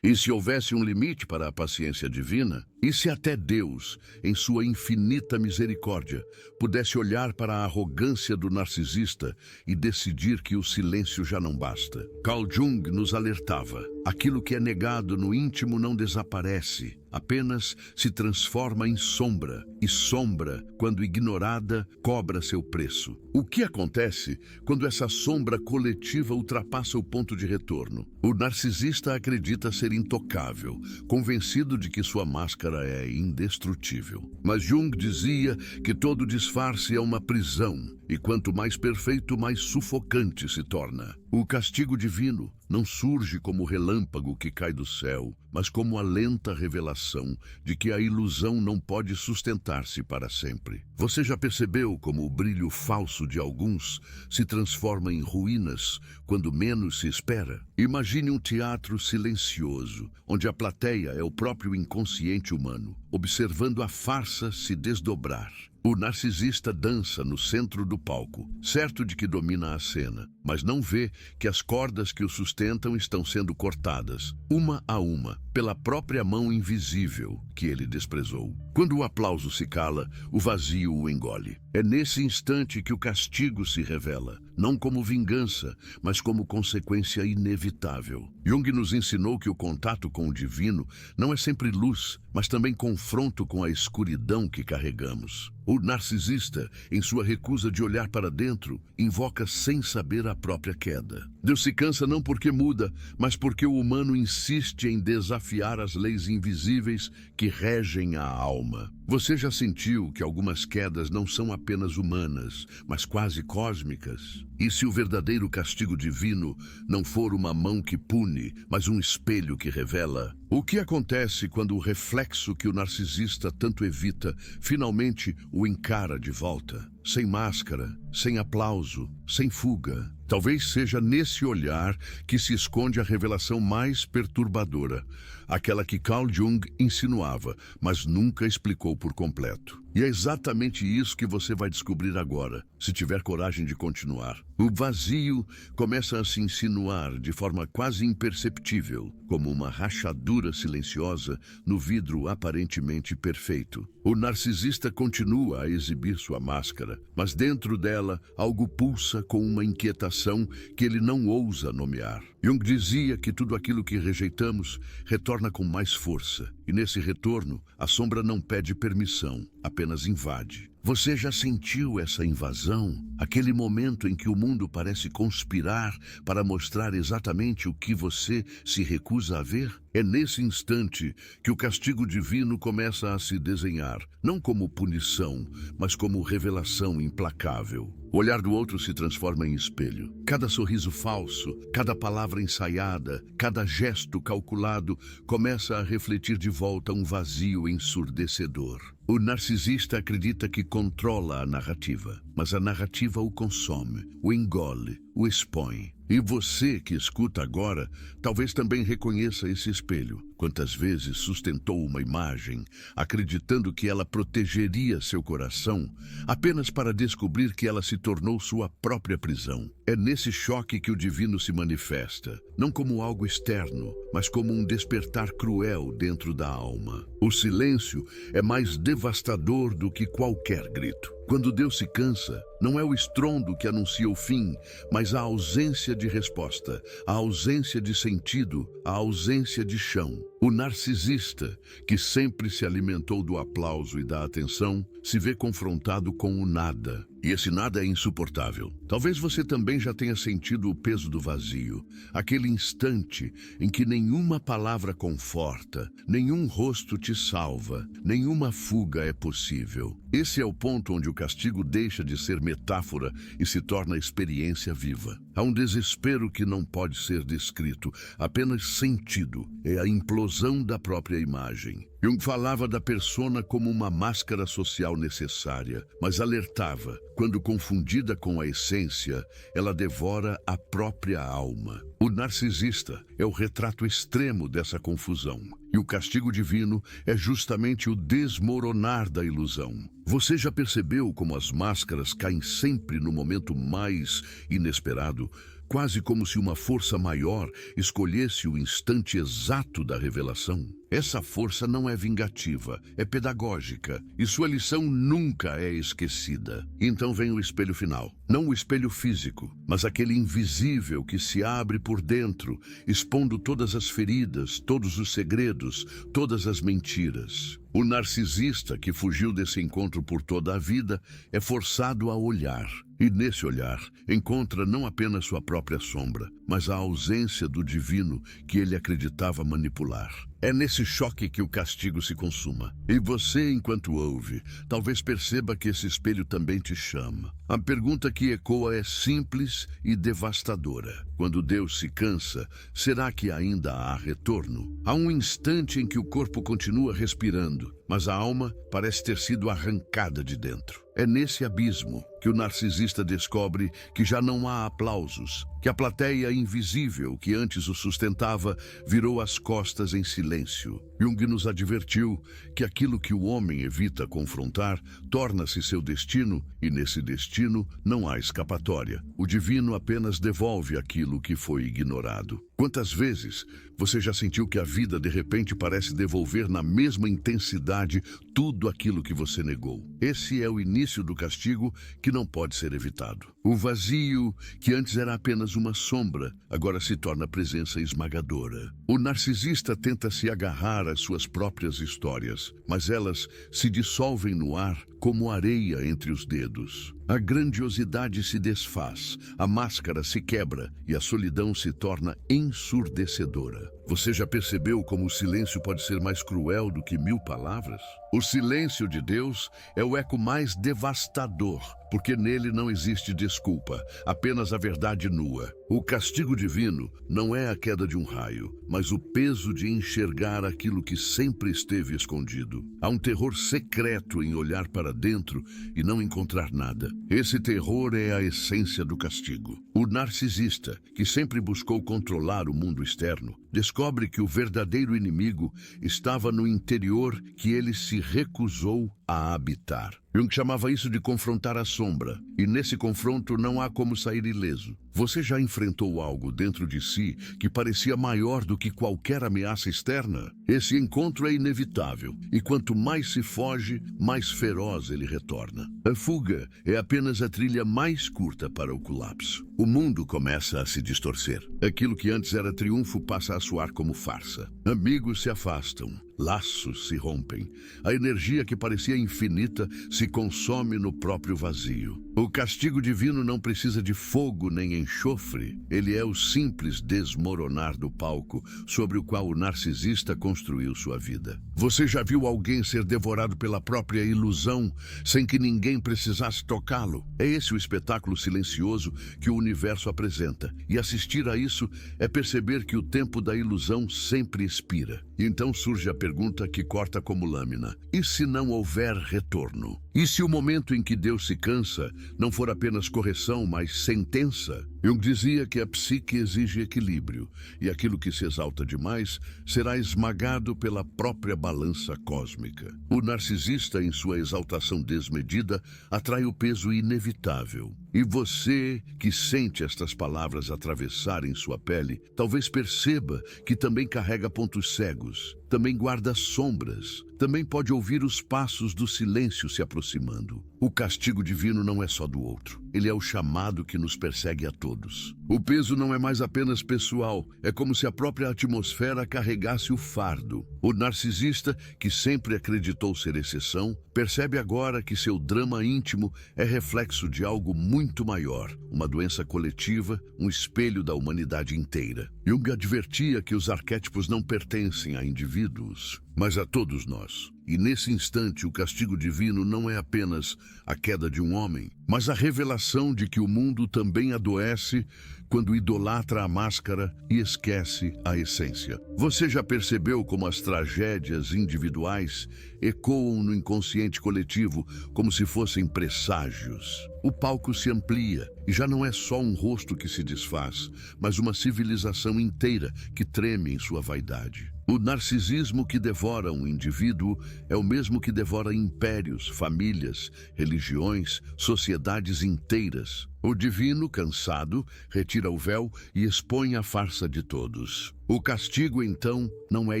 E se houvesse um limite para a paciência divina? E se até Deus, em sua infinita misericórdia, pudesse olhar para a arrogância do narcisista e decidir que o silêncio já não basta? Carl Jung nos alertava: aquilo que é negado no íntimo não desaparece, apenas se transforma em sombra, e sombra, quando ignorada, cobra seu preço. O que acontece quando essa sombra coletiva ultrapassa o ponto de retorno? O narcisista acredita ser intocável, convencido de que sua máscara é indestrutível. Mas Jung dizia que todo disfarce é uma prisão, e quanto mais perfeito, mais sufocante se torna. O castigo divino não surge como relâmpago que cai do céu, mas como a lenta revelação de que a ilusão não pode sustentar-se para sempre. Você já percebeu como o brilho falso de alguns se transforma em ruínas quando menos se espera? Imagine um teatro silencioso, onde a plateia é o próprio inconsciente humano, observando a farsa se desdobrar. O narcisista dança no centro do palco, certo de que domina a cena, mas não vê que as cordas que o sustentam estão sendo cortadas, uma a uma, pela própria mão invisível que ele desprezou. Quando o aplauso se cala, o vazio o engole. É nesse instante que o castigo se revela, não como vingança, mas como consequência inevitável. Jung nos ensinou que o contato com o divino não é sempre luz, mas também confronto com a escuridão que carregamos. O narcisista, em sua recusa de olhar para dentro, invoca sem saber a própria queda. Deus se cansa não porque muda, mas porque o humano insiste em desafiar as leis invisíveis que regem a alma. Você já sentiu que algumas quedas não são apenas humanas, mas quase cósmicas? E se o verdadeiro castigo divino não for uma mão que pune, mas um espelho que revela? O que acontece quando o reflexo que o narcisista tanto evita finalmente o encara de volta? Sem máscara, sem aplauso, sem fuga. Talvez seja nesse olhar que se esconde a revelação mais perturbadora, aquela que Carl Jung insinuava, mas nunca explicou por completo. E é exatamente isso que você vai descobrir agora, se tiver coragem de continuar. O vazio começa a se insinuar de forma quase imperceptível, como uma rachadura silenciosa no vidro aparentemente perfeito. O narcisista continua a exibir sua máscara, mas dentro dela algo pulsa com uma inquietação que ele não ousa nomear. Jung dizia que tudo aquilo que rejeitamos retorna com mais força, e nesse retorno a sombra não pede permissão, apenas invade. Você já sentiu essa invasão? Aquele momento em que o mundo parece conspirar para mostrar exatamente o que você se recusa a ver? É nesse instante que o castigo divino começa a se desenhar, não como punição, mas como revelação implacável. O olhar do outro se transforma em espelho. Cada sorriso falso, cada palavra ensaiada, cada gesto calculado começa a refletir de volta um vazio ensurdecedor. O narcisista acredita que controla a narrativa, mas a narrativa o consome, o engole, o expõe. E você que escuta agora, talvez também reconheça esse espelho. Quantas vezes sustentou uma imagem, acreditando que ela protegeria seu coração, apenas para descobrir que ela se tornou sua própria prisão. É nesse choque que o divino se manifesta, não como algo externo, mas como um despertar cruel dentro da alma. O silêncio é mais devastador do que qualquer grito. Quando Deus se cansa, não é o estrondo que anuncia o fim, mas a ausência de resposta, a ausência de sentido, a ausência de chão. O narcisista, que sempre se alimentou do aplauso e da atenção, se vê confrontado com o nada. E esse nada é insuportável. Talvez você também já tenha sentido o peso do vazio, aquele instante em que nenhuma palavra conforta, nenhum rosto te salva, nenhuma fuga é possível. Esse é o ponto onde o castigo deixa de ser metáfora e se torna experiência viva. Há um desespero que não pode ser descrito, apenas sentido. É a implosão da própria imagem. Jung falava da persona como uma máscara social necessária, mas alertava, quando confundida com a essência, ela devora a própria alma. O narcisista é o retrato extremo dessa confusão, e o castigo divino é justamente o desmoronar da ilusão. Você já percebeu como as máscaras caem sempre no momento mais inesperado? quase como se uma força maior escolhesse o instante exato da revelação. Essa força não é vingativa, é pedagógica, e sua lição nunca é esquecida. Então vem o espelho final. Não o espelho físico, mas aquele invisível que se abre por dentro, expondo todas as feridas, todos os segredos, todas as mentiras. O narcisista que fugiu desse encontro por toda a vida é forçado a olhar. E nesse olhar, encontra não apenas sua própria sombra, mas a ausência do divino que ele acreditava manipular. É nesse choque que o castigo se consuma. E você, enquanto ouve, talvez perceba que esse espelho também te chama. A pergunta que ecoa é simples e devastadora. Quando Deus se cansa, será que ainda há retorno? Há um instante em que o corpo continua respirando, mas a alma parece ter sido arrancada de dentro. É nesse abismo que o narcisista descobre que já não há aplausos, que a plateia invisível que antes o sustentava virou as costas em silêncio. Jung nos advertiu que aquilo que o homem evita confrontar torna-se seu destino, e nesse destino não há escapatória. O divino apenas devolve aquilo que foi ignorado. Quantas vezes você já sentiu que a vida de repente parece devolver na mesma intensidade tudo aquilo que você negou? Esse é o início do castigo que não pode ser evitado. O vazio, que antes era apenas uma sombra, agora se torna presença esmagadora. O narcisista tenta se agarrar às suas próprias histórias, mas elas se dissolvem no ar como areia entre os dedos. A grandiosidade se desfaz, a máscara se quebra e a solidão se torna ensurdecedora. Você já percebeu como o silêncio pode ser mais cruel do que 1000 palavras? O silêncio de Deus é o eco mais devastador, porque nele não existe desculpa, apenas a verdade nua. O castigo divino não é a queda de um raio, mas o peso de enxergar aquilo que sempre esteve escondido. Há um terror secreto em olhar para dentro e não encontrar nada. Esse terror é a essência do castigo. O narcisista, que sempre buscou controlar o mundo externo, descobre que o verdadeiro inimigo estava no interior que ele se recusou a habitar. Jung chamava isso de confrontar a sombra, e nesse confronto não há como sair ileso. Você já enfrentou algo dentro de si que parecia maior do que qualquer ameaça externa? Esse encontro é inevitável, e quanto mais se foge, mais feroz ele retorna. A fuga é apenas a trilha mais curta para o colapso. O mundo começa a se distorcer. Aquilo que antes era triunfo passa a soar como farsa. Amigos se afastam. Laços se rompem. A energia que parecia infinita se consome no próprio vazio. O castigo divino não precisa de fogo nem enxofre. Ele é o simples desmoronar do palco sobre o qual o narcisista construiu sua vida. Você já viu alguém ser devorado pela própria ilusão sem que ninguém precisasse tocá-lo? É esse o espetáculo silencioso que o universo apresenta. E assistir a isso é perceber que o tempo da ilusão sempre expira. Então surge a pergunta que corta como lâmina: e se não houver retorno? E se o momento em que Deus se cansa não for apenas correção, mas sentença? Jung dizia que a psique exige equilíbrio, e aquilo que se exalta demais será esmagado pela própria balança cósmica. O narcisista, em sua exaltação desmedida, atrai o peso inevitável. E você, que sente estas palavras atravessarem sua pele, talvez perceba que também carrega pontos cegos, também guarda sombras, também pode ouvir os passos do silêncio se aproximando. O castigo divino não é só do outro. Ele é o chamado que nos persegue a todos. O peso não é mais apenas pessoal, é como se a própria atmosfera carregasse o fardo. O narcisista, que sempre acreditou ser exceção, percebe agora que seu drama íntimo é reflexo de algo muito maior, uma doença coletiva, um espelho da humanidade inteira. Jung advertia que os arquétipos não pertencem a indivíduos, mas a todos nós. E nesse instante, o castigo divino não é apenas a queda de um homem, mas a revelação de que o mundo também adoece quando idolatra a máscara e esquece a essência. Você já percebeu como as tragédias individuais ecoam no inconsciente coletivo como se fossem presságios? O palco se amplia e já não é só um rosto que se desfaz, mas uma civilização inteira que treme em sua vaidade. O narcisismo que devora um indivíduo é o mesmo que devora impérios, famílias, religiões, sociedades inteiras. O divino, cansado, retira o véu e expõe a farsa de todos. O castigo, então, não é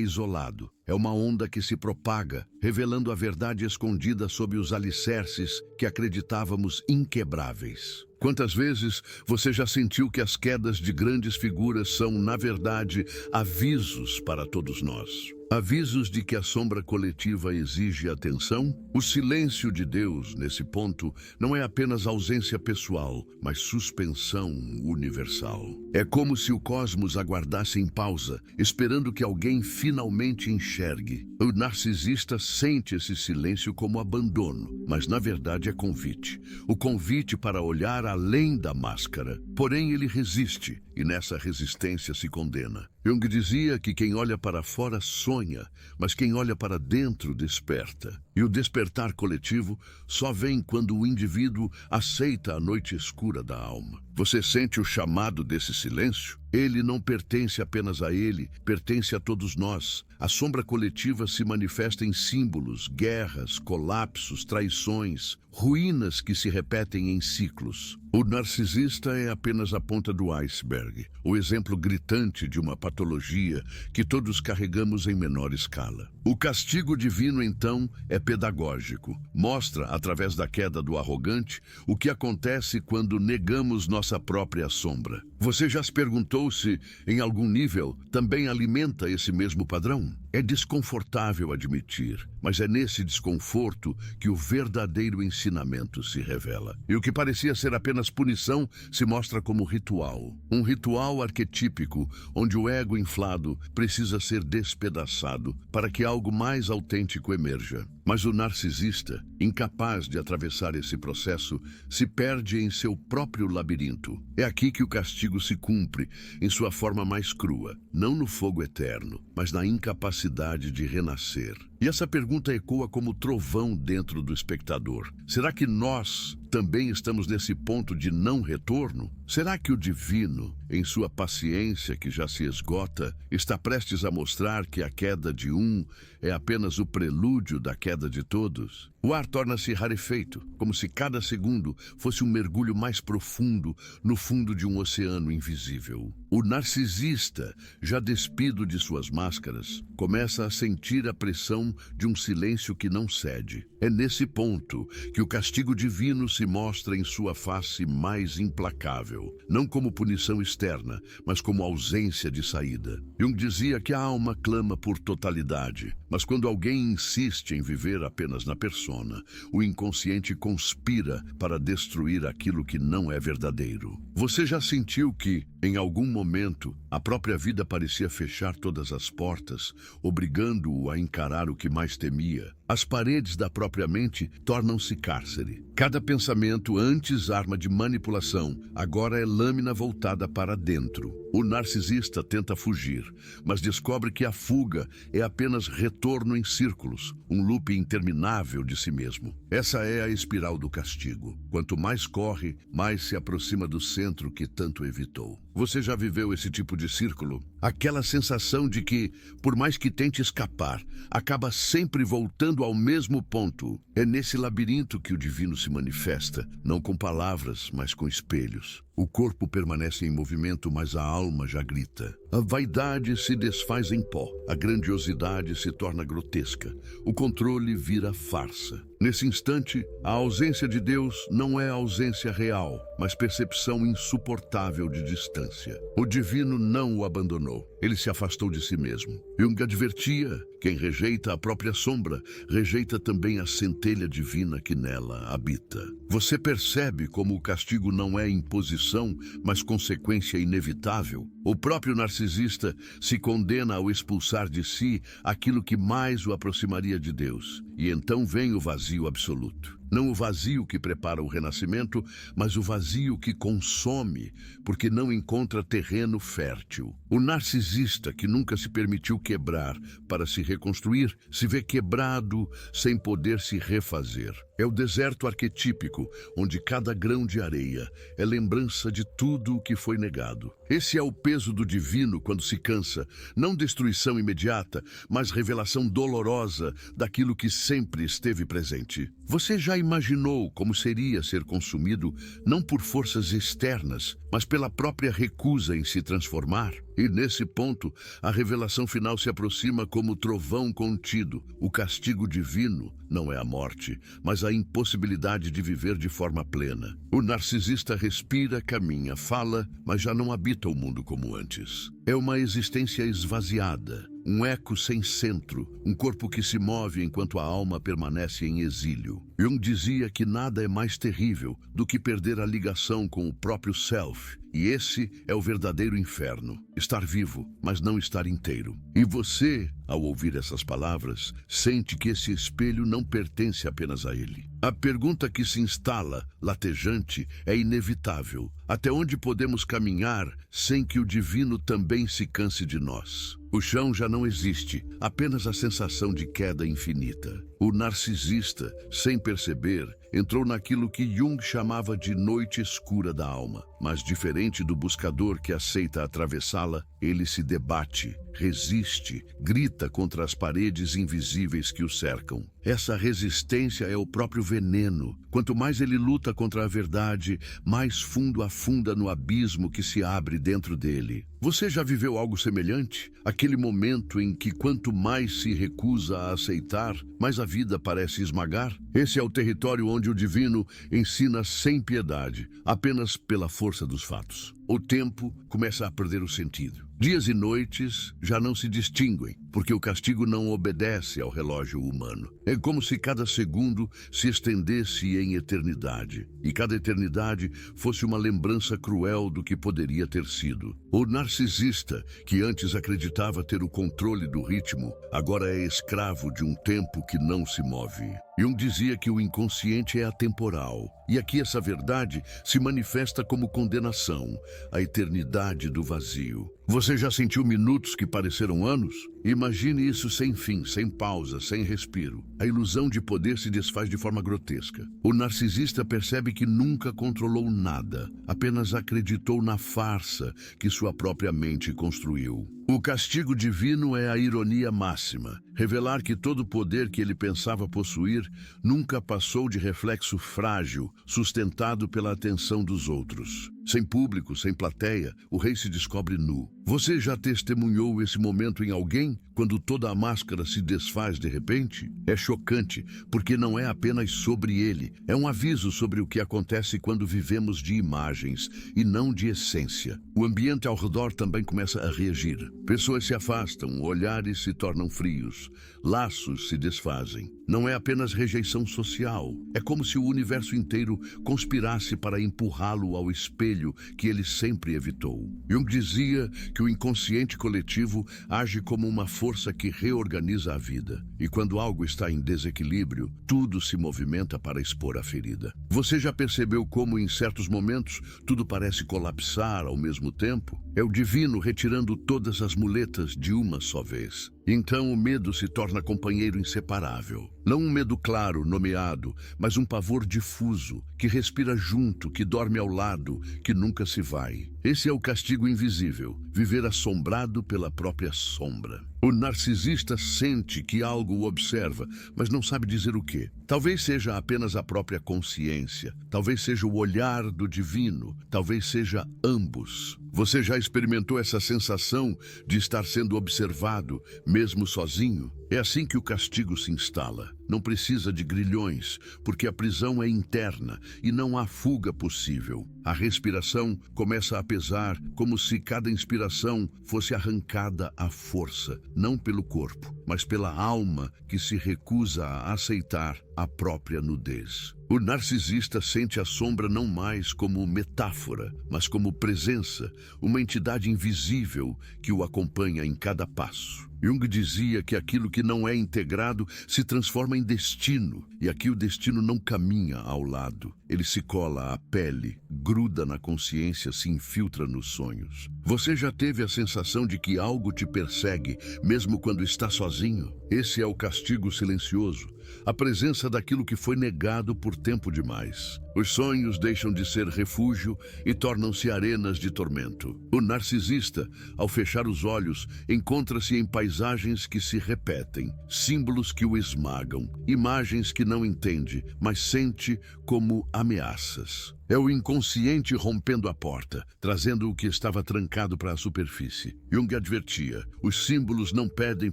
isolado. É uma onda que se propaga, revelando a verdade escondida sob os alicerces que acreditávamos inquebráveis. Quantas vezes você já sentiu que as quedas de grandes figuras são, na verdade, avisos para todos nós? Avisos de que a sombra coletiva exige atenção? O silêncio de Deus, nesse ponto, não é apenas ausência pessoal, mas suspensão universal. É como se o cosmos aguardasse em pausa, esperando que alguém finalmente enxergue. O narcisista sente esse silêncio como abandono, mas na verdade é convite. O convite para olhar além da máscara. Porém, ele resiste, e nessa resistência se condena. Jung dizia que quem olha para fora sonha, mas quem olha para dentro desperta. E o despertar coletivo só vem quando o indivíduo aceita a noite escura da alma. Você sente o chamado desse silêncio? Ele não pertence apenas a ele, pertence a todos nós. A sombra coletiva se manifesta em símbolos, guerras, colapsos, traições, ruínas que se repetem em ciclos. O narcisista é apenas a ponta do iceberg, o exemplo gritante de uma patologia que todos carregamos em menor escala. O castigo divino, então, é pedagógico. Mostra, através da queda do arrogante, o que acontece quando negamos nossa própria sombra. Você já se perguntou se, em algum nível, também alimenta esse mesmo padrão? É desconfortável admitir, mas é nesse desconforto que o verdadeiro ensinamento se revela. E o que parecia ser apenas punição se mostra como ritual. Um ritual arquetípico, onde o ego inflado precisa ser despedaçado para que algo mais autêntico emerja. Mas o narcisista, incapaz de atravessar esse processo, se perde em seu próprio labirinto. É aqui que o castigo se cumpre, em sua forma mais crua, não no fogo eterno, mas na incapacidade de renascer. E essa pergunta ecoa como trovão dentro do espectador. Será que nós também estamos nesse ponto de não retorno? Será que o divino, em sua paciência que já se esgota, está prestes a mostrar que a queda de um é apenas o prelúdio da queda de todos? O ar torna-se rarefeito, como se cada segundo fosse um mergulho mais profundo no fundo de um oceano invisível. O narcisista, já despido de suas máscaras, começa a sentir a pressão de um silêncio que não cede. É nesse ponto que o castigo divino se mostra em sua face mais implacável, não como punição externa, mas como ausência de saída. Jung dizia que a alma clama por totalidade, mas quando alguém insiste em viver apenas na persona, o inconsciente conspira para destruir aquilo que não é verdadeiro. Você já sentiu que, em algum momento, a própria vida parecia fechar todas as portas, obrigando-o a encarar o que mais temia? As paredes da própria mente tornam-se cárcere. Cada pensamento, antes arma de manipulação, agora é lâmina voltada para dentro. O narcisista tenta fugir, mas descobre que a fuga é apenas retorno em círculos, um loop interminável de si mesmo. Essa é a espiral do castigo. Quanto mais corre, mais se aproxima do centro que tanto evitou. Você já viveu esse tipo de círculo? Aquela sensação de que, por mais que tente escapar, acaba sempre voltando ao mesmo ponto. É nesse labirinto que o divino se manifesta, não com palavras, mas com espelhos. O corpo permanece em movimento, mas a alma já grita. A vaidade se desfaz em pó, a grandiosidade se torna grotesca, o controle vira farsa. Nesse instante, a ausência de Deus não é ausência real, mas percepção insuportável de distância. O divino não o abandonou, ele se afastou de si mesmo. Jung advertia: quem rejeita a própria sombra, rejeita também a centelha divina que nela habita. Você percebe como o castigo não é imposição, mas consequência inevitável? O próprio narcisista se condena ao expulsar de si aquilo que mais o aproximaria de Deus. E então vem o vazio absoluto. Não o vazio que prepara o renascimento, mas o vazio que consome, porque não encontra terreno fértil. O narcisista, que nunca se permitiu quebrar para se reconstruir, se vê quebrado sem poder se refazer. É o deserto arquetípico, onde cada grão de areia é lembrança de tudo o que foi negado. Esse é o peso peso do divino quando se cansa, não destruição imediata, mas revelação dolorosa daquilo que sempre esteve presente. Você já imaginou como seria ser consumido não por forças externas, mas pela própria recusa em se transformar? E nesse ponto, a revelação final se aproxima como trovão contido. O castigo divino não é a morte, mas a impossibilidade de viver de forma plena. O narcisista respira, caminha, fala, mas já não habita o mundo como antes. É uma existência esvaziada, um eco sem centro, um corpo que se move enquanto a alma permanece em exílio. Jung dizia que nada é mais terrível do que perder a ligação com o próprio self. E esse é o verdadeiro inferno. Estar vivo, mas não estar inteiro. E você, ao ouvir essas palavras, sente que esse espelho não pertence apenas a ele. A pergunta que se instala, latejante, é inevitável. Até onde podemos caminhar sem que o divino também se canse de nós? O chão já não existe, apenas a sensação de queda infinita. O narcisista, sem perceber, entrou naquilo que Jung chamava de noite escura da alma. Mas diferente do buscador que aceita atravessá-la, ele se debate, resiste, grita contra as paredes invisíveis que o cercam. Essa resistência é o próprio veneno. Quanto mais ele luta contra a verdade, mais fundo afunda no abismo que se abre dentro dele. Você já viveu algo semelhante? Aquele momento em que quanto mais se recusa a aceitar, mais a vida parece esmagar? Esse é o território onde o divino ensina sem piedade, apenas pela força dos fatos. O tempo começa a perder o sentido. Dias e noites já não se distinguem, porque o castigo não obedece ao relógio humano. É como se cada segundo se estendesse em eternidade, e cada eternidade fosse uma lembrança cruel do que poderia ter sido. O narcisista, que antes acreditava ter o controle do ritmo, agora é escravo de um tempo que não se move. Jung dizia que o inconsciente é atemporal, e aqui essa verdade se manifesta como condenação, a eternidade do vazio. Você já sentiu minutos que pareceram anos? Imagine isso sem fim, sem pausa, sem respiro. A ilusão de poder se desfaz de forma grotesca. O narcisista percebe que nunca controlou nada, apenas acreditou na farsa que sua própria mente construiu. O castigo divino é a ironia máxima, revelar que todo o poder que ele pensava possuir nunca passou de reflexo frágil, sustentado pela atenção dos outros. Sem público, sem plateia, o rei se descobre nu. Você já testemunhou esse momento em alguém, quando toda a máscara se desfaz de repente? É chocante, porque não é apenas sobre ele, é um aviso sobre o que acontece quando vivemos de imagens e não de essência. O ambiente ao redor também começa a reagir. Pessoas se afastam, olhares se tornam frios, laços se desfazem. Não é apenas rejeição social, é como se o universo inteiro conspirasse para empurrá-lo ao espelho que ele sempre evitou. Jung dizia que o inconsciente coletivo age como uma força que reorganiza a vida. E quando algo está em desequilíbrio, tudo se movimenta para expor a ferida. Você já percebeu como, em certos momentos, tudo parece colapsar ao mesmo tempo? É o divino retirando todas as muletas de uma só vez. Então o medo se torna companheiro inseparável. Não um medo claro, nomeado, mas um pavor difuso, que respira junto, que dorme ao lado, que nunca se vai. Esse é o castigo invisível, viver assombrado pela própria sombra. O narcisista sente que algo o observa, mas não sabe dizer o quê. Talvez seja apenas a própria consciência, talvez seja o olhar do divino, talvez seja ambos. Você já experimentou essa sensação de estar sendo observado, mesmo sozinho? É assim que o castigo se instala. Não precisa de grilhões, porque a prisão é interna e não há fuga possível. A respiração começa a pesar, como se cada inspiração fosse arrancada à força, não pelo corpo, mas pela alma que se recusa a aceitar a própria nudez. O narcisista sente a sombra não mais como metáfora, mas como presença, uma entidade invisível que o acompanha em cada passo. Jung dizia que aquilo que não é integrado se transforma em destino, e aqui o destino não caminha ao lado. Ele se cola à pele, gruda na consciência, se infiltra nos sonhos. Você já teve a sensação de que algo te persegue, mesmo quando está sozinho? Esse é o castigo silencioso, a presença daquilo que foi negado por tempo demais. Os sonhos deixam de ser refúgio e tornam-se arenas de tormento. O narcisista, ao fechar os olhos, encontra-se em paisagens que se repetem, símbolos que o esmagam, imagens que não entende, mas sente como ameaças. É o inconsciente rompendo a porta, trazendo o que estava trancado para a superfície. Jung advertia: os símbolos não pedem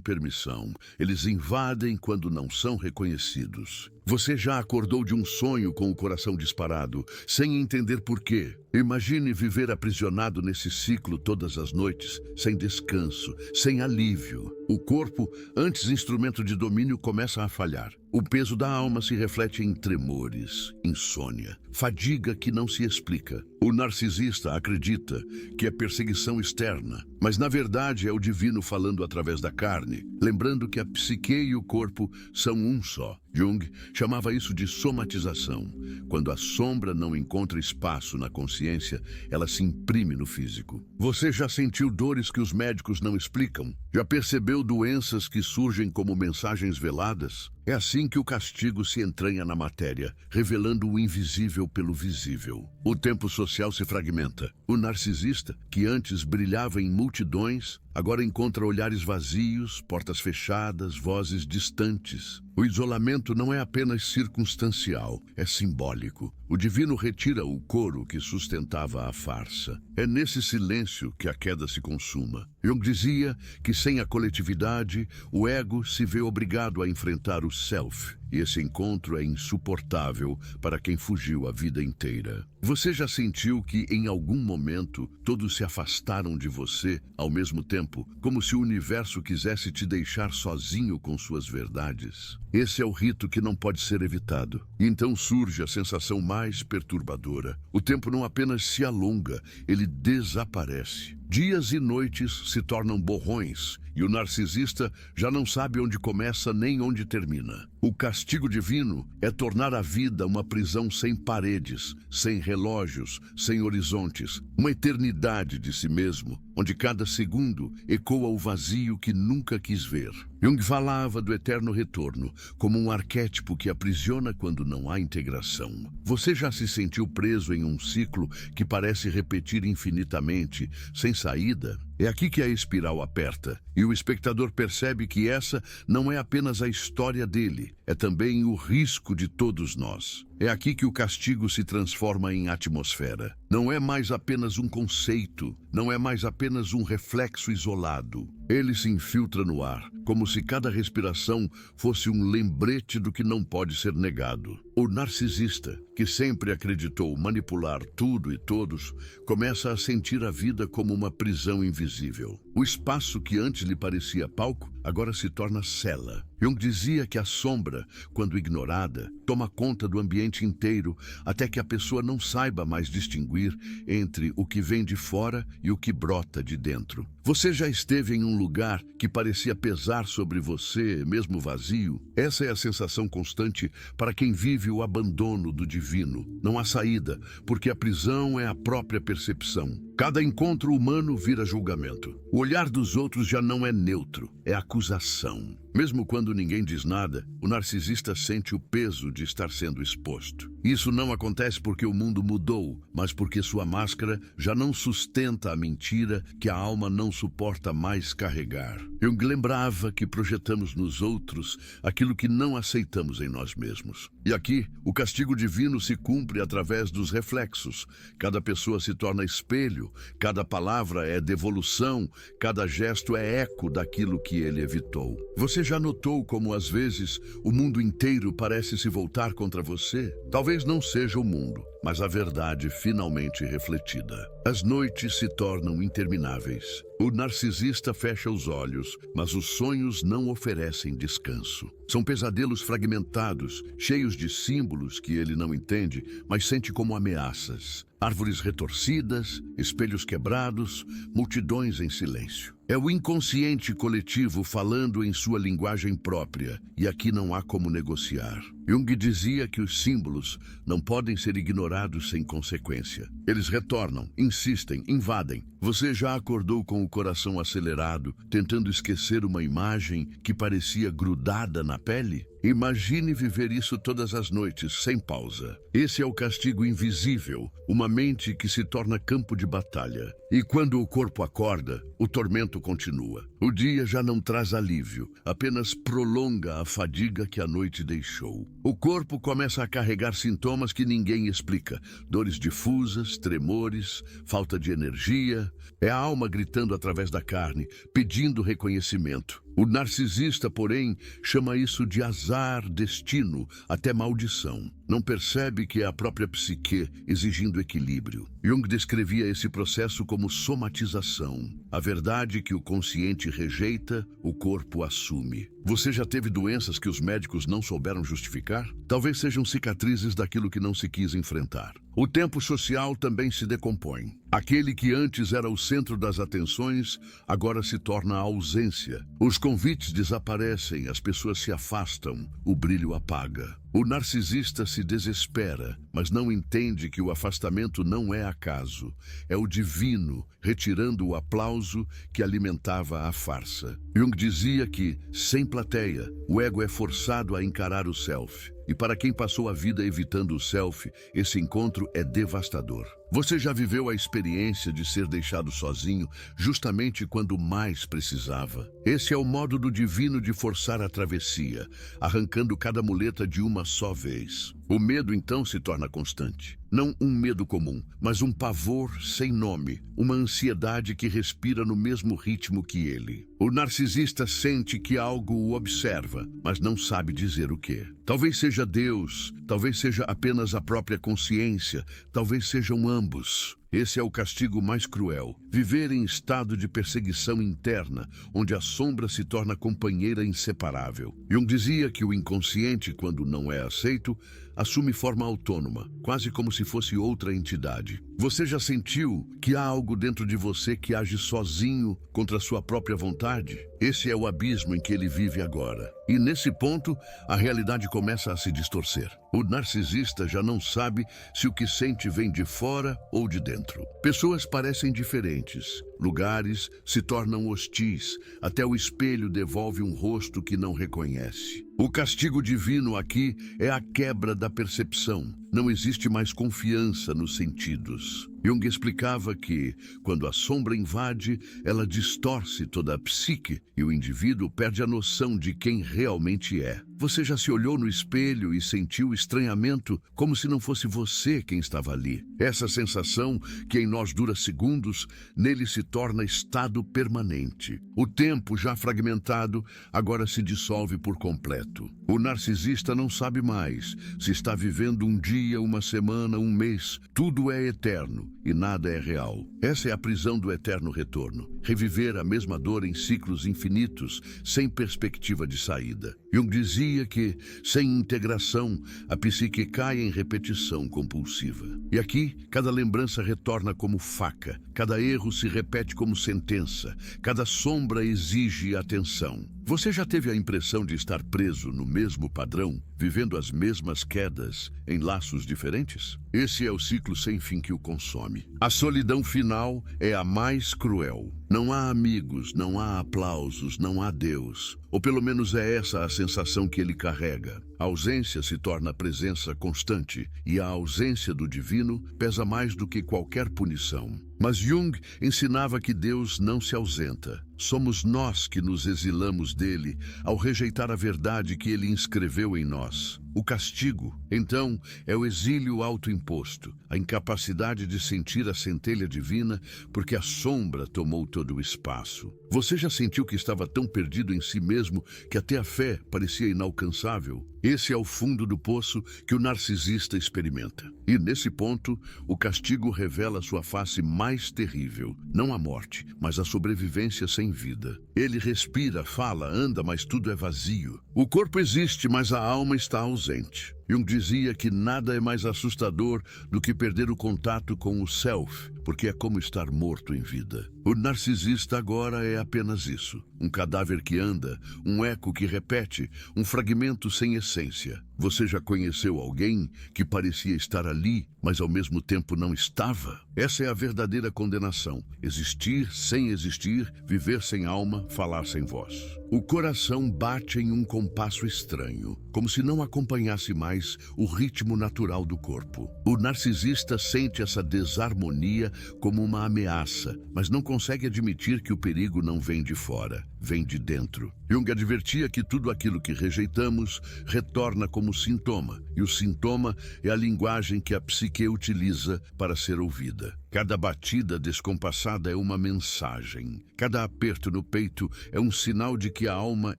permissão, eles invadem quando não são reconhecidos. Você já acordou de um sonho com o coração disparado, sem entender por quê? Imagine viver aprisionado nesse ciclo todas as noites, sem descanso, sem alívio. O corpo, antes instrumento de domínio, começa a falhar. O peso da alma se reflete em tremores, insônia, fadiga que não se explica. O narcisista acredita que é perseguição externa, mas na verdade é o divino falando através da carne, lembrando que a psique e o corpo são um só. Jung chamava isso de somatização. Quando a sombra não encontra espaço na consciência, ela se imprime no físico. Você já sentiu dores que os médicos não explicam? Já percebeu doenças que surgem como mensagens veladas? É assim que o castigo se entranha na matéria, revelando o invisível pelo visível. O tempo social se fragmenta. O narcisista, que antes brilhava em multidões, agora encontra olhares vazios, portas fechadas, vozes distantes. O isolamento não é apenas circunstancial, é simbólico. O divino retira o coro que sustentava a farsa. É nesse silêncio que a queda se consuma. Jung dizia que sem a coletividade, o ego se vê obrigado a enfrentar o self. E esse encontro é insuportável para quem fugiu a vida inteira. Você já sentiu que, em algum momento, todos se afastaram de você ao mesmo tempo, como se o universo quisesse te deixar sozinho com suas verdades? Esse é o rito que não pode ser evitado. E então surge a sensação mais perturbadora. O tempo não apenas se alonga, ele desaparece. Dias e noites se tornam borrões, e o narcisista já não sabe onde começa nem onde termina. O castigo divino é tornar a vida uma prisão sem paredes, sem relógios, sem horizontes, uma eternidade de si mesmo, onde cada segundo ecoa o vazio que nunca quis ver. Jung falava do eterno retorno, como um arquétipo que aprisiona quando não há integração. Você já se sentiu preso em um ciclo que parece repetir infinitamente, sem saída? É aqui que a espiral aperta, e o espectador percebe que essa não é apenas a história dele, é também o risco de todos nós. É aqui que o castigo se transforma em atmosfera. Não é mais apenas um conceito, não é mais apenas um reflexo isolado. Ele se infiltra no ar, como se cada respiração fosse um lembrete do que não pode ser negado. O narcisista, que sempre acreditou manipular tudo e todos, começa a sentir a vida como uma prisão invisível. O espaço que antes lhe parecia palco, agora se torna cela. Jung dizia que a sombra, quando ignorada, toma conta do ambiente inteiro até que a pessoa não saiba mais distinguir entre o que vem de fora e o que brota de dentro. Você já esteve em um lugar que parecia pesar sobre você, mesmo vazio? Essa é a sensação constante para quem vive o abandono do divino. Não há saída, porque a prisão é a própria percepção. Cada encontro humano vira julgamento. O olhar dos outros já não é neutro, é acusação. Mesmo quando ninguém diz nada, o narcisista sente o peso de estar sendo exposto. Isso não acontece porque o mundo mudou, mas porque sua máscara já não sustenta a mentira que a alma não suporta mais carregar. Jung lembrava que projetamos nos outros aquilo que não aceitamos em nós mesmos. E aqui, o castigo divino se cumpre através dos reflexos. Cada pessoa se torna espelho, cada palavra é devolução, cada gesto é eco daquilo que ele evitou. Você já notou como, às vezes, o mundo inteiro parece se voltar contra você? Talvez não seja o mundo, mas a verdade finalmente refletida. As noites se tornam intermináveis. O narcisista fecha os olhos, mas os sonhos não oferecem descanso. São pesadelos fragmentados, cheios de símbolos que ele não entende, mas sente como ameaças. Árvores retorcidas, espelhos quebrados, multidões em silêncio. É o inconsciente coletivo falando em sua linguagem própria, e aqui não há como negociar. Jung dizia que os símbolos não podem ser ignorados sem consequência. Eles retornam, insistem, invadem. Você já acordou com o coração acelerado, tentando esquecer uma imagem que parecia grudada na pele? Imagine viver isso todas as noites, sem pausa. Esse é o castigo invisível, uma mente que se torna campo de batalha. E quando o corpo acorda, o tormento continua. O dia já não traz alívio, apenas prolonga a fadiga que a noite deixou. O corpo começa a carregar sintomas que ninguém explica. Dores difusas, tremores, falta de energia. É a alma gritando através da carne, pedindo reconhecimento. O narcisista, porém, chama isso de azar, destino, até maldição. Não percebe que é a própria psique exigindo equilíbrio. Jung descrevia esse processo como somatização. A verdade que o consciente rejeita, o corpo assume. Você já teve doenças que os médicos não souberam justificar? Talvez sejam cicatrizes daquilo que não se quis enfrentar. O tempo social também se decompõe. Aquele que antes era o centro das atenções, agora se torna a ausência. Os convites desaparecem, as pessoas se afastam, o brilho apaga. O narcisista se desespera, mas não entende que o afastamento não é acaso. É o divino retirando o aplauso que alimentava a farsa. Jung dizia que, sem plateia, o ego é forçado a encarar o self. E para quem passou a vida evitando o self, esse encontro é devastador. Você já viveu a experiência de ser deixado sozinho justamente quando mais precisava? Esse é o modo do divino de forçar a travessia, arrancando cada muleta de uma só vez. O medo então se torna constante. Não um medo comum, mas um pavor sem nome, uma ansiedade que respira no mesmo ritmo que ele. O narcisista sente que algo o observa, mas não sabe dizer o quê. Talvez seja Deus, talvez seja apenas a própria consciência, talvez sejam ambos. Esse é o castigo mais cruel. Viver em estado de perseguição interna, onde a sombra se torna companheira inseparável. Jung dizia que o inconsciente, quando não é aceito, assume forma autônoma, quase como se fosse outra entidade. Você já sentiu que há algo dentro de você que age sozinho contra a sua própria vontade? Esse é o abismo em que ele vive agora. E nesse ponto, a realidade começa a se distorcer. O narcisista já não sabe se o que sente vem de fora ou de dentro. Pessoas parecem diferentes. Lugares se tornam hostis. Até o espelho devolve um rosto que não reconhece. O castigo divino aqui é a quebra da percepção. Não existe mais confiança nos sentidos. Jung explicava que, quando a sombra invade, ela distorce toda a psique e o indivíduo perde a noção de quem realmente é. Você já se olhou no espelho e sentiu estranhamento, como se não fosse você quem estava ali. Essa sensação, que em nós dura segundos, nele se torna estado permanente. O tempo, já fragmentado, agora se dissolve por completo. O narcisista não sabe mais se está vivendo um dia, uma semana, um mês. Tudo é eterno e nada é real. Essa é a prisão do eterno retorno. Reviver a mesma dor em ciclos infinitos, sem perspectiva de saída. Jung dizia que, sem integração, a psique cai em repetição compulsiva. E aqui, cada lembrança retorna como faca, cada erro se repete como sentença, cada sombra exige atenção. Você já teve a impressão de estar preso no mesmo padrão, vivendo as mesmas quedas em laços diferentes? Esse é o ciclo sem fim que o consome. A solidão final é a mais cruel. Não há amigos, não há aplausos, não há Deus. Ou pelo menos é essa a sensação que ele carrega. A ausência se torna presença constante e a ausência do divino pesa mais do que qualquer punição. Mas Jung ensinava que Deus não se ausenta. Somos nós que nos exilamos dele ao rejeitar a verdade que ele inscreveu em nós. O castigo, então, é o exílio autoimposto, a incapacidade de sentir a centelha divina porque a sombra tomou todo o espaço. Você já sentiu que estava tão perdido em si mesmo que até a fé parecia inalcançável? Esse é o fundo do poço que o narcisista experimenta. E nesse ponto, o castigo revela sua face mais terrível. Não a morte, mas a sobrevivência sem vida. Ele respira, fala, anda, mas tudo é vazio. O corpo existe, mas a alma está ausente. Jung dizia que nada é mais assustador do que perder o contato com o self, porque é como estar morto em vida. O narcisista agora é apenas isso. Um cadáver que anda, um eco que repete, um fragmento sem essência. Você já conheceu alguém que parecia estar ali, mas ao mesmo tempo não estava? Essa é a verdadeira condenação. Existir sem existir, viver sem alma, falar sem voz. O coração bate em um compasso estranho, como se não acompanhasse mais o ritmo natural do corpo. O narcisista sente essa desarmonia como uma ameaça, mas não consegue admitir que o perigo não vem de fora, vem de dentro. Jung advertia que tudo aquilo que rejeitamos retorna como sintoma, e o sintoma é a linguagem que a psique utiliza para ser ouvida. Cada batida descompassada é uma mensagem. Cada aperto no peito é um sinal de que a alma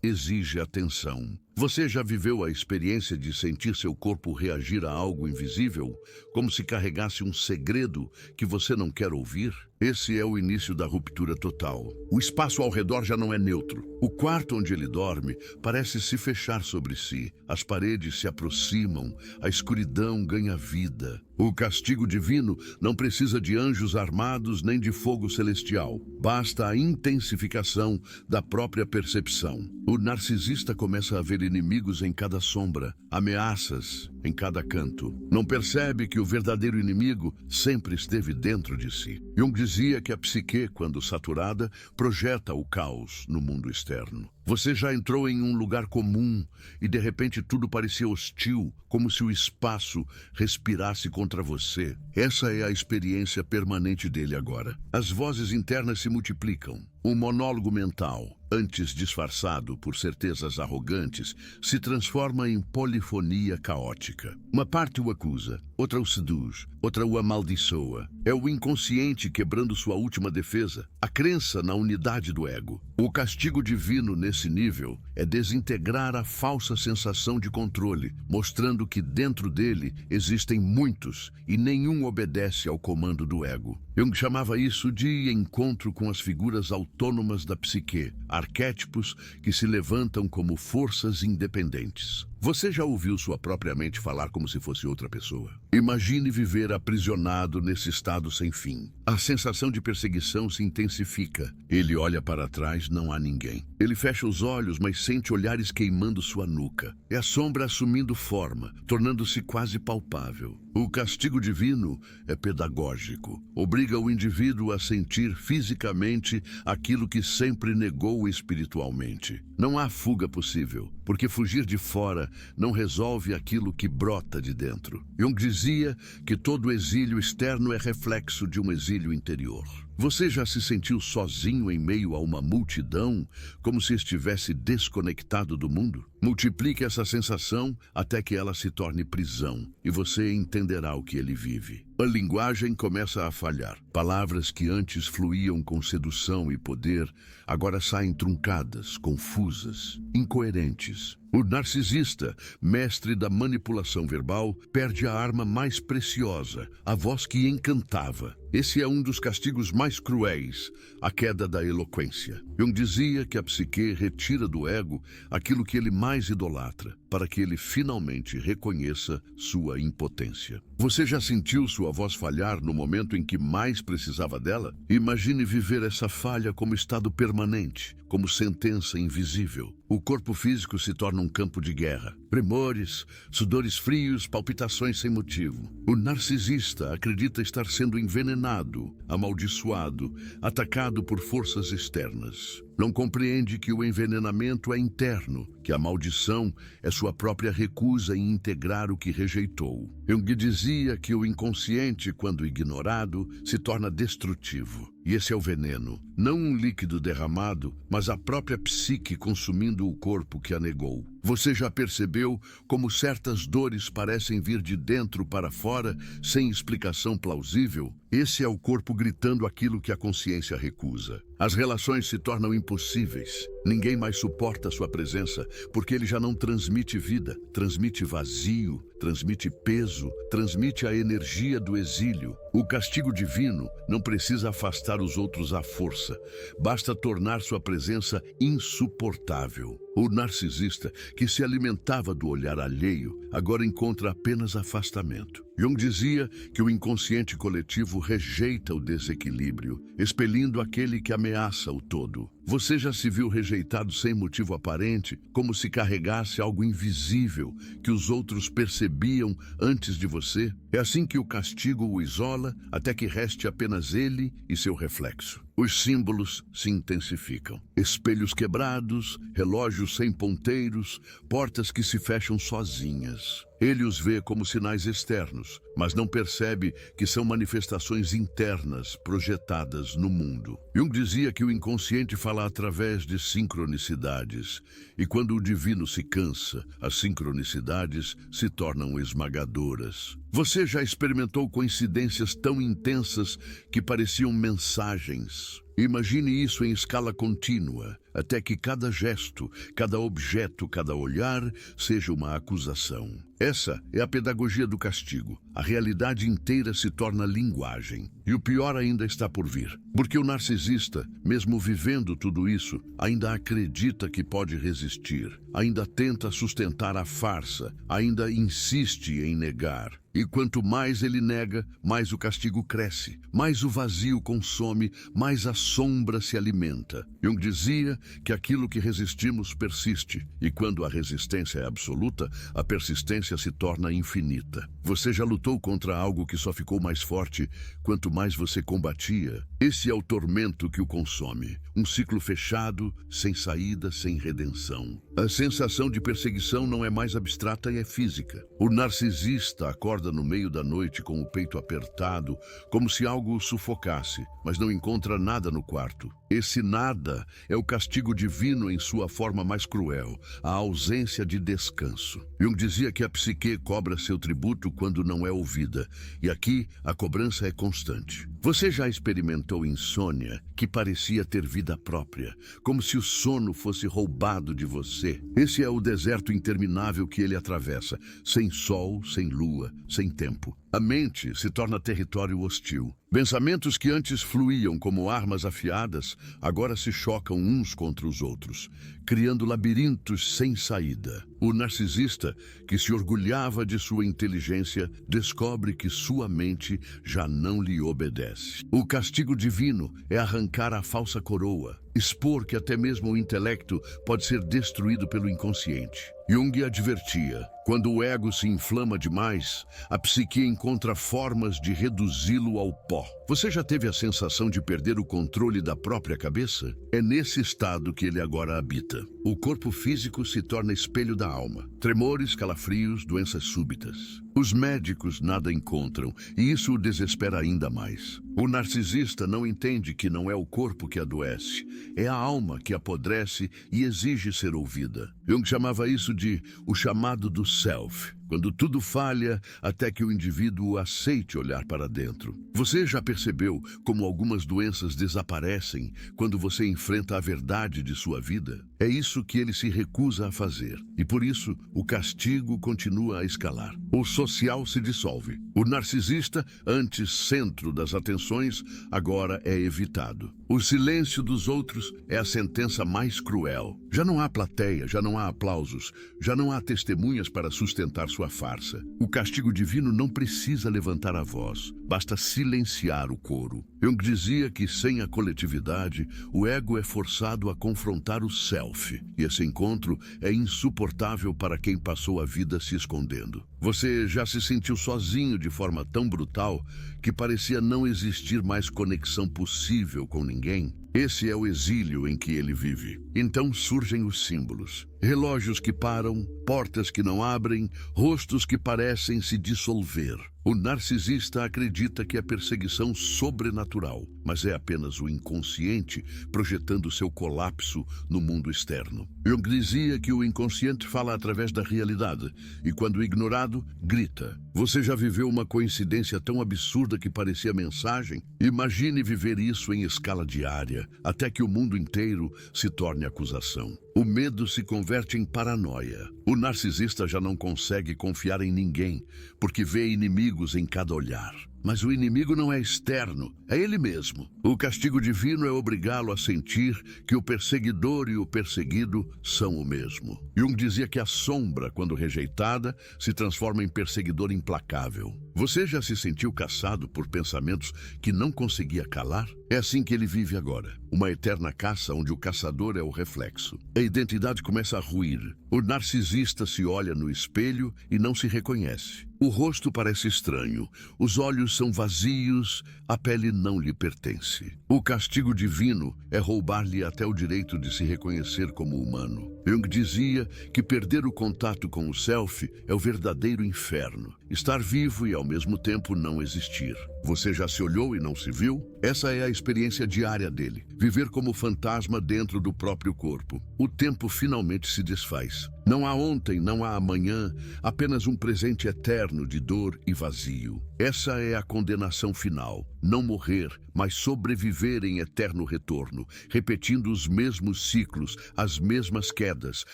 exige atenção. Você já viveu a experiência de sentir seu corpo reagir a algo invisível, como se carregasse um segredo que você não quer ouvir? Esse é o início da ruptura total. O espaço ao redor já não é neutro. O quarto onde ele dorme parece se fechar sobre si. As paredes se aproximam, a escuridão ganha vida. O castigo divino não precisa de anjos armados nem de fogo celestial. Basta a intensificação da própria percepção. O narcisista começa a ver inimigos em cada sombra, ameaças em cada canto. Não percebe que o verdadeiro inimigo sempre esteve dentro de si. Jung dizia que a psique, quando saturada, projeta o caos no mundo externo. Você já entrou em um lugar comum e de repente tudo parecia hostil, como se o espaço respirasse contra você. Essa é a experiência permanente dele agora. As vozes internas se multiplicam. O monólogo mental, antes disfarçado por certezas arrogantes, se transforma em polifonia caótica. Uma parte o acusa, outra o seduz, outra o amaldiçoa. É o inconsciente quebrando sua última defesa, a crença na unidade do ego. O castigo divino nesse nível é desintegrar a falsa sensação de controle, mostrando que dentro dele existem muitos e nenhum obedece ao comando do ego. Jung chamava isso de encontro com as figuras autônomas da psique, arquétipos que se levantam como forças independentes. Você já ouviu sua própria mente falar como se fosse outra pessoa? Imagine viver aprisionado nesse estado sem fim. A sensação de perseguição se intensifica. Ele olha para trás, não há ninguém. Ele fecha os olhos, mas sente olhares queimando sua nuca. É a sombra assumindo forma, tornando-se quase palpável. O castigo divino é pedagógico. Obriga o indivíduo a sentir fisicamente aquilo que sempre negou espiritualmente. Não há fuga possível, porque fugir de fora não resolve aquilo que brota de dentro. Jung dizia que todo exílio externo é reflexo de um exílio interior. Você já se sentiu sozinho em meio a uma multidão, como se estivesse desconectado do mundo? Multiplique essa sensação até que ela se torne prisão, e você entenderá o que ele vive. A linguagem começa a falhar. Palavras que antes fluíam com sedução e poder, agora saem truncadas, confusas, incoerentes. O narcisista, mestre da manipulação verbal, perde a arma mais preciosa, a voz que encantava. Esse é um dos castigos mais cruéis, a queda da eloquência. Jung dizia que a psique retira do ego aquilo que ele mais idolatra, para que ele finalmente reconheça sua impotência. Você já sentiu sua voz falhar no momento em que mais precisava dela? Imagine viver essa falha como estado permanente, como sentença invisível. O corpo físico se torna um campo de guerra. Tremores, sudores frios, palpitações sem motivo. O narcisista acredita estar sendo envenenado, amaldiçoado, atacado por forças externas. Não compreende que o envenenamento é interno, que a maldição é sua própria recusa em integrar o que rejeitou. Jung dizia que o inconsciente, quando ignorado, se torna destrutivo. E esse é o veneno. Não um líquido derramado, mas a própria psique consumindo o corpo que a negou. Você já percebeu como certas dores parecem vir de dentro para fora, sem explicação plausível? Esse é o corpo gritando aquilo que a consciência recusa. As relações se tornam impossíveis. Ninguém mais suporta sua presença, porque ele já não transmite vida, transmite vazio, transmite peso, transmite a energia do exílio. O castigo divino não precisa afastar os outros à força, basta tornar sua presença insuportável. O narcisista, que se alimentava do olhar alheio, agora encontra apenas afastamento. Jung dizia que o inconsciente coletivo rejeita o desequilíbrio, expelindo aquele que ameaça o todo. Você já se viu rejeitado sem motivo aparente, como se carregasse algo invisível que os outros percebiam antes de você? É assim que o castigo o isola, até que reste apenas ele e seu reflexo. Os símbolos se intensificam. Espelhos quebrados, relógios sem ponteiros, portas que se fecham sozinhas. Ele os vê como sinais externos, mas não percebe que são manifestações internas projetadas no mundo. Jung dizia que o inconsciente fala através de sincronicidades, e quando o divino se cansa, as sincronicidades se tornam esmagadoras. Você já experimentou coincidências tão intensas que pareciam mensagens? Imagine isso em escala contínua, até que cada gesto, cada objeto, cada olhar seja uma acusação. Essa é a pedagogia do castigo. A realidade inteira se torna linguagem. E o pior ainda está por vir. Porque o narcisista, mesmo vivendo tudo isso, ainda acredita que pode resistir, ainda tenta sustentar a farsa, ainda insiste em negar. E quanto mais ele nega, mais o castigo cresce, mais o vazio consome, mais a sombra se alimenta. Jung dizia que aquilo que resistimos persiste, e quando a resistência é absoluta, a persistência se torna infinita. Você já lutou contra algo que só ficou mais forte quanto mais você combatia? Esse é o tormento que o consome. Um ciclo fechado, sem saída, sem redenção. A sensação de perseguição não é mais abstrata e é física. O narcisista acorda no meio da noite com o peito apertado, como se algo o sufocasse, mas não encontra nada no quarto. Esse nada é o castigo divino em sua forma mais cruel, a ausência de descanso. Jung dizia que a psique cobra seu tributo quando não é ouvida, e aqui a cobrança é constante. Você já experimentou insônia que parecia ter vida própria, como se o sono fosse roubado de você? Esse é o deserto interminável que ele atravessa, sem sol, sem lua, sem tempo. A mente se torna território hostil. Pensamentos que antes fluíam como armas afiadas, agora se chocam uns contra os outros, criando labirintos sem saída. O narcisista, que se orgulhava de sua inteligência, descobre que sua mente já não lhe obedece. O castigo divino é arrancar a falsa coroa, expor que até mesmo o intelecto pode ser destruído pelo inconsciente. Jung advertia: quando o ego se inflama demais, a psique encontra formas de reduzi-lo ao pó. Você já teve a sensação de perder o controle da própria cabeça? É nesse estado que ele agora habita. O corpo físico se torna espelho da alma. Tremores, calafrios, doenças súbitas. Os médicos nada encontram, e isso o desespera ainda mais. O narcisista não entende que não é o corpo que adoece, é a alma que apodrece e exige ser ouvida. Jung chamava isso de o chamado do self, quando tudo falha até que o indivíduo aceite olhar para dentro. Você já percebeu como algumas doenças desaparecem quando você enfrenta a verdade de sua vida? É isso que ele se recusa a fazer, e por isso o castigo continua a escalar. O social se dissolve. O narcisista, antes centro das atenções, agora é evitado. O silêncio dos outros é a sentença mais cruel. Já não há plateia, já não há aplausos, já não há testemunhas para sustentar sua farsa. O castigo divino não precisa levantar a voz, basta silenciar o coro. Jung dizia que sem a coletividade, o ego é forçado a confrontar o self, e esse encontro é insuportável para quem passou a vida se escondendo. Você já se sentiu sozinho de forma tão brutal que parecia não existir mais conexão possível com ninguém? Esse é o exílio em que ele vive. Então surgem os símbolos. Relógios que param, portas que não abrem, rostos que parecem se dissolver. O narcisista acredita que é perseguição sobrenatural, mas é apenas o inconsciente projetando seu colapso no mundo externo. Jung dizia que o inconsciente fala através da realidade e, quando ignorado, grita. Você já viveu uma coincidência tão absurda que parecia mensagem? Imagine viver isso em escala diária, até que o mundo inteiro se torne acusação. O medo se converte em paranoia. O narcisista já não consegue confiar em ninguém, porque vê inimigos em cada olhar. Mas o inimigo não é externo, é ele mesmo. O castigo divino é obrigá-lo a sentir que o perseguidor e o perseguido são o mesmo. Jung dizia que a sombra, quando rejeitada, se transforma em perseguidor implacável. Você já se sentiu caçado por pensamentos que não conseguia calar? É assim que ele vive agora. Uma eterna caça onde o caçador é o reflexo. A identidade começa a ruir. O narcisista se olha no espelho e não se reconhece. O rosto parece estranho, os olhos são vazios, a pele não lhe pertence. O castigo divino é roubar-lhe até o direito de se reconhecer como humano. Jung dizia que perder o contato com o self é o verdadeiro inferno. Estar vivo e ao mesmo tempo não existir. Você já se olhou e não se viu? Essa é a experiência diária dele. Viver como fantasma dentro do próprio corpo. O tempo finalmente se desfaz. Não há ontem, não há amanhã, apenas um presente eterno de dor e vazio. Essa é a condenação final. Não morrer, mas sobreviver em eterno retorno, repetindo os mesmos ciclos, as mesmas quedas,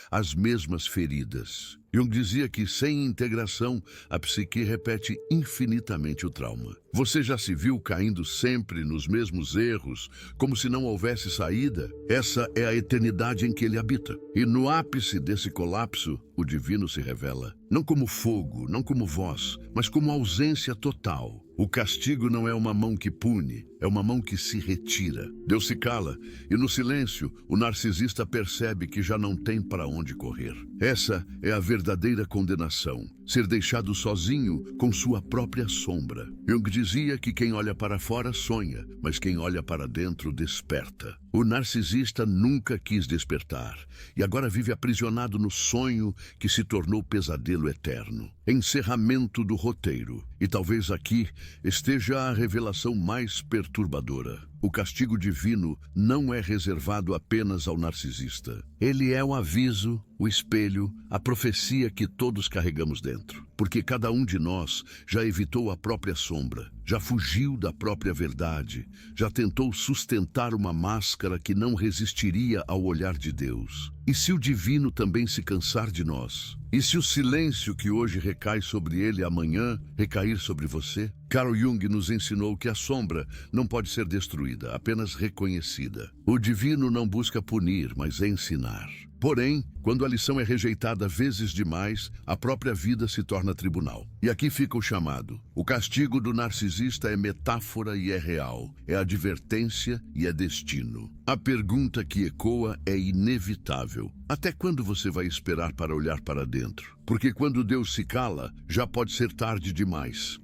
as mesmas feridas. Jung dizia que, sem integração, a psique repete infinitamente o trauma. Você já se viu caindo sempre nos mesmos erros, como se não houvesse saída? Essa é a eternidade em que ele habita. E no ápice desse colapso, o divino se revela. Não como fogo, não como voz, mas como ausência total. O castigo não é uma mão que pune, é uma mão que se retira. Deus se cala, e no silêncio, o narcisista percebe que já não tem para onde correr. Essa é a verdadeira condenação, ser deixado sozinho com sua própria sombra. Jung dizia que quem olha para fora sonha, mas quem olha para dentro desperta. O narcisista nunca quis despertar, e agora vive aprisionado no sonho que se tornou pesadelo eterno. Encerramento do roteiro. E talvez aqui esteja a revelação mais perturbadora. O castigo divino não é reservado apenas ao narcisista. Ele é o aviso, o espelho, a profecia que todos carregamos dentro. Porque cada um de nós já evitou a própria sombra, já fugiu da própria verdade, já tentou sustentar uma máscara que não resistiria ao olhar de Deus. E se o divino também se cansar de nós? E se o silêncio que hoje recai sobre ele amanhã recair sobre você? Carl Jung nos ensinou que a sombra não pode ser destruída, apenas reconhecida. O divino não busca punir, mas ensinar. Porém, quando a lição é rejeitada vezes demais, a própria vida se torna tribunal. E aqui fica o chamado. O castigo do narcisista é metáfora e é real, é advertência e é destino. A pergunta que ecoa é inevitável. Até quando você vai esperar para olhar para dentro? Porque quando Deus se cala, já pode ser tarde demais.